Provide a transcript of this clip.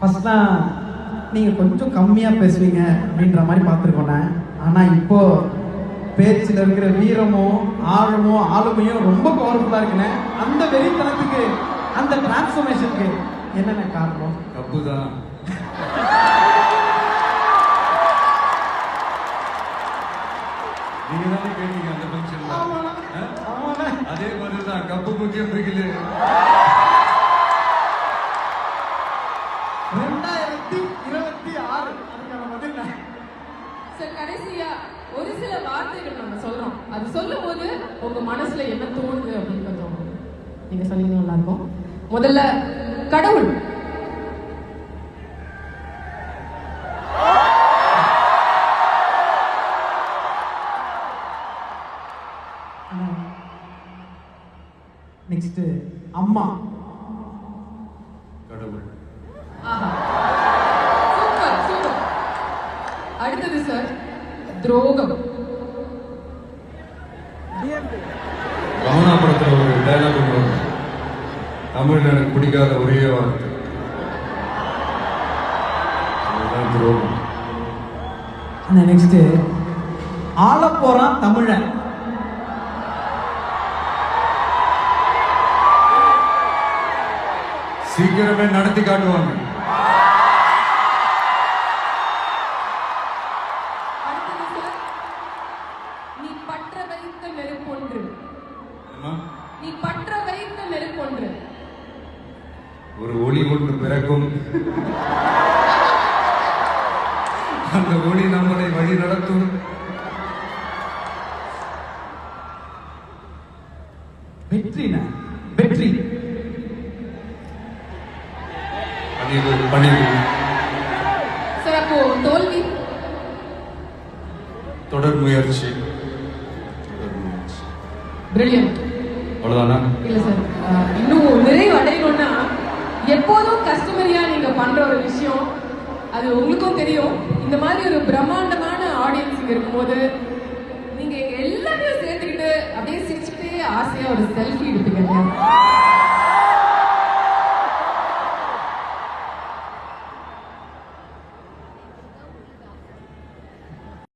ஃபர்ஸ்ட்லாம் நீங்கள் கொஞ்சம் கம்மியாக பேசுவீங்க அப்படின்ற மாதிரி பார்த்துருக்கோண்ணே. ஆனால் இப்போ பேச்சில் இருக்கிற வீரமும் ஆழமும் ஆளுமையும் ரொம்ப பவர்ஃபுல்லாக இருக்குண்ணே. அந்த வெறித்தனத்துக்கு அந்த டிரான்ஸ்ஃபர்மேஷனுக்கு என்னென்ன காரணம்? கப்பு தான். நீங்க தானே கேட்டீங்க அந்த ஃபங்க்ஷன்ல. அதே மாதிரி தான் கப்பு முக்கியம் பிடிக்கல. 2026 அதுக்கான பதில் சார். கடைசியா ஒரு சில வார்த்தைகள் நம்ம சொல்றோம், அது சொல்லும் போது உங்க மனசுல என்ன தோணுது அப்படின்னு கொஞ்சம் நீங்க சொன்னீங்கன்னா நல்லா இருக்கும். முதல்ல கடவுள். நெக்ஸ்ட் அம்மா. கடவுள். ஆஹா, சூப்பர் சூப்பர். அடுத்தது சார் துரோகம். கவனாபுரத்தில் ஒரு டைலாக் வரும், தமிழ் எனக்கு பிடிக்காத ஒரே வார்த்தை அதுதான் துரோகம். நெக்ஸ்ட் ஆள போறான் தமிழன். சீக்கிரமே நடத்தி காட்டுவாங்க. அடுத்தது சார் நீ பற்ற வைத்த நெருப்பொன்று. நீ பற்ற வைத்த நெருப்பொன்று. ஒரு ஒளி ஒன்று பிறக்கும், அந்த ஒளி நம்மளை வழி நடத்தும். வெற்றினா வெற்றி. பணிவு. சார் அப்போ தோல்வி. தொடர் முயற்சி. பிரில்லியன்ட். அவ்வளவுதானா? இல்ல சார், இன்னும் நிறைவு அடையணும்னா எப்போதும் கஸ்டமரியா நீங்க பண்ற ஒரு விஷயம் அது உங்களுக்கும் தெரியும். இந்த மாதிரி ஒரு பிரம்மாண்டமான ஆடியன்ஸ் இங்க இருக்கும்போது நீங்க எல்லாத்தையும் சேர்த்துக்கிட்டு அப்படியே சிரிச்சுக்கிட்டே ஆசையா ஒரு செல்ஃபி எடுத்துக்கங்க.